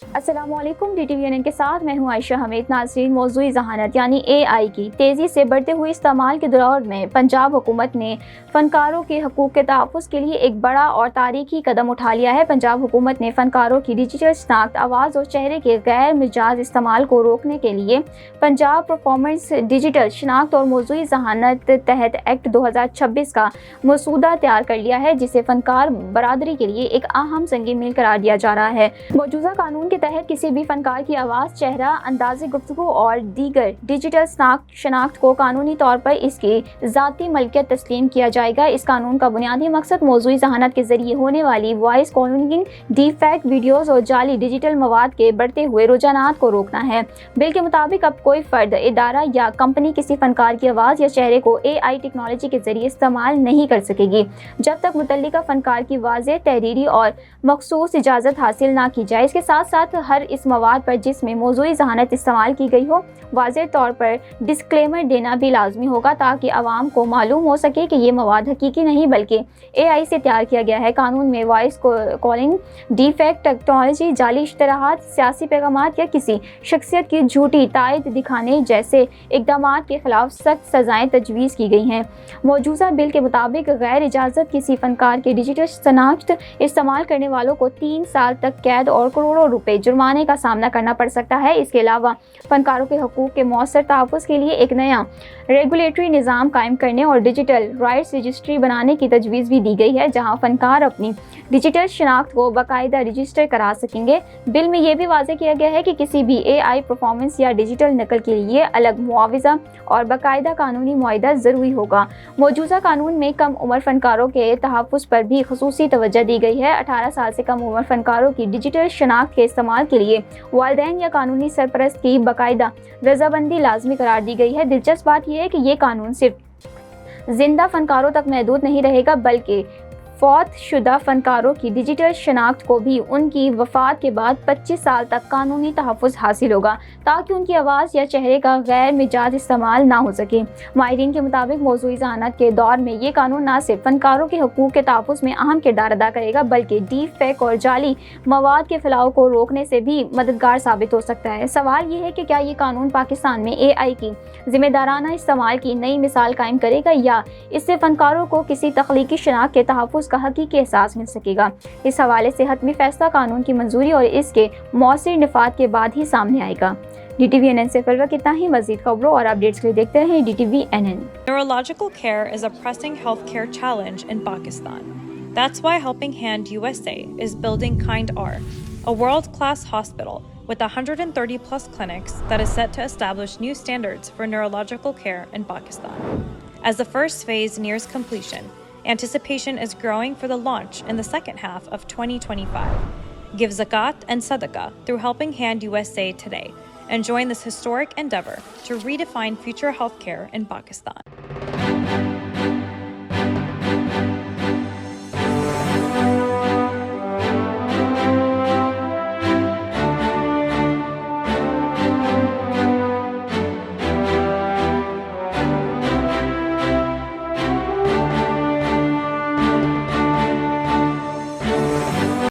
السلام علیکم، D T V N کے ساتھ میں ہوں عائشہ حمید۔ ناظرین، موضوعی ذہانت یعنی اے آئی کی تیزی سے بڑھتے ہوئے استعمال کے دور میں پنجاب حکومت نے فنکاروں کے حقوق کے تحفظ کے لیے ایک بڑا اور تاریخی قدم اٹھا لیا ہے۔ پنجاب حکومت نے فنکاروں کی ڈیجیٹل شناخت، آواز اور چہرے کے غیر مجاز استعمال کو روکنے کے لیے پنجاب پرفارمنس ڈیجیٹل شناخت اور موضوعی ذہانت تحت ایکٹ 2026 کا مسودہ تیار کر لیا ہے، جسے فنکار برادری کے لیے ایک اہم سنگ میل قرار دیا جا رہا ہے۔ موجودہ قانون کے تحت کسی بھی فنکار کی آواز، چہرہ، انداز گفتگو اور دیگر ڈیجیٹل شناخت کو قانونی طور پر اس کی ذاتی ملکیت تسلیم کیا جائے گا۔ اس قانون کا بنیادی مقصد موضوعی ذہانت کے ذریعے ہونے والی voice cloning, deep fake videos اور جعلی ڈیجیٹل مواد کے بڑھتے ہوئے رجحانات کو روکنا ہے۔ بل کے مطابق اب کوئی فرد، ادارہ یا کمپنی کسی فنکار کی آواز یا چہرے کو اے آئی ٹیکنالوجی کے ذریعے استعمال نہیں کر سکے گی، جب تک متعلقہ فنکار کی واضح تحریری اور مخصوص اجازت حاصل نہ کی جائے۔ اس کے ساتھ ساتھ ہر اس مواد پر جس میں موضوعی ذہانت استعمال کی گئی ہو، واضح طور پر ڈسکلیمر دینا بھی لازمی ہوگا، تاکہ عوام کو معلوم ہو سکے کہ یہ مواد حقیقی نہیں بلکہ اے آئی سے تیار کیا گیا ہے۔ قانون میں voice calling, deep fake technology, جعلی اشتہارات، سیاسی پیغامات یا کسی شخصیت کی جھوٹی تائید دکھانے جیسے اقدامات کے خلاف سخت سزائیں تجویز کی گئی ہیں۔ موجودہ بل کے مطابق غیر اجازت کسی فنکار کے ڈیجیٹل شناخت استعمال کرنے والوں کو 3 سال تک قید اور کروڑوں روپے جرمانے کا سامنا کرنا پڑ سکتا ہے۔ اس کے علاوہ فنکاروں کے حقوق کے مؤثر تحفظ کے لیے ایک نیا ریگولیٹری نظام قائم کرنے اور ڈیجیٹل رائٹس رجسٹری بنانے کی تجویز بھی دی گئی ہے، جہاں فنکار اپنی ڈیجیٹل شناخت کو باقاعدہ رجسٹر کرا سکیں گے۔ بل میں یہ بھی واضح کیا گیا ہے کہ کسی بھی اے آئی پرفارمنس یا ڈیجیٹل نقل کے لیے الگ معاوضہ اور باقاعدہ قانونی معاہدہ ضروری ہوگا۔ موجودہ قانون میں کم عمر فنکاروں کے تحفظ پر بھی خصوصی توجہ دی گئی ہے۔ 18 سال سے کم عمر فنکاروں کی ڈیجیٹل شناخت کے استعمال کے لیے والدین یا قانونی سرپرست کی باقاعدہ رضامندی لازمی قرار دی گئی ہے۔ دلچسپ بات یہ ہے کہ یہ قانون صرف زندہ فنکاروں تک محدود نہیں رہے گا، بلکہ فوت شدہ فنکاروں کی ڈیجیٹل شناخت کو بھی ان کی وفات کے بعد 25 سال تک قانونی تحفظ حاصل ہوگا، تاکہ ان کی آواز یا چہرے کا غیر مجاز استعمال نہ ہو سکے۔ ماہرین کے مطابق موضوعی ذہانت کے دور میں یہ قانون نہ صرف فنکاروں کے حقوق کے تحفظ میں اہم کردار ادا کرے گا، بلکہ ڈیپ فیک اور جعلی مواد کے پھیلاؤ کو روکنے سے بھی مددگار ثابت ہو سکتا ہے۔ سوال یہ ہے کہ کیا یہ قانون پاکستان میں اے آئی کی ذمہ دارانہ استعمال کی نئی مثال قائم کرے گا، یا اس سے فنکاروں کو کسی تخلیقی شناخت کے تحفظ کا حقیقی احساس مل سکے گا؟ اس حوالے سے حتمی فیصلہ قانون کی منظوری اور اس کے مؤثر نفاذ کے بعد ہی سامنے آئے گا۔ ڈی ٹی وی این سے فی الوقت اتنا ہی۔ مزید خبروں اور اپڈیٹس کے لیے دیکھتے رہیں D T V N. Neurological care is a pressing healthcare challenge in Pakistan. That's why Helping Hand USA is building Kind R, a world-class hospital with 130 plus clinics that is set to establish new standards for neurological care in Pakistan. As the first phase nears completion, anticipation is growing for the launch in the second half of 2025. Give zakat and sadaqah through Helping Hand USA today and join this historic endeavor to redefine future healthcare in Pakistan.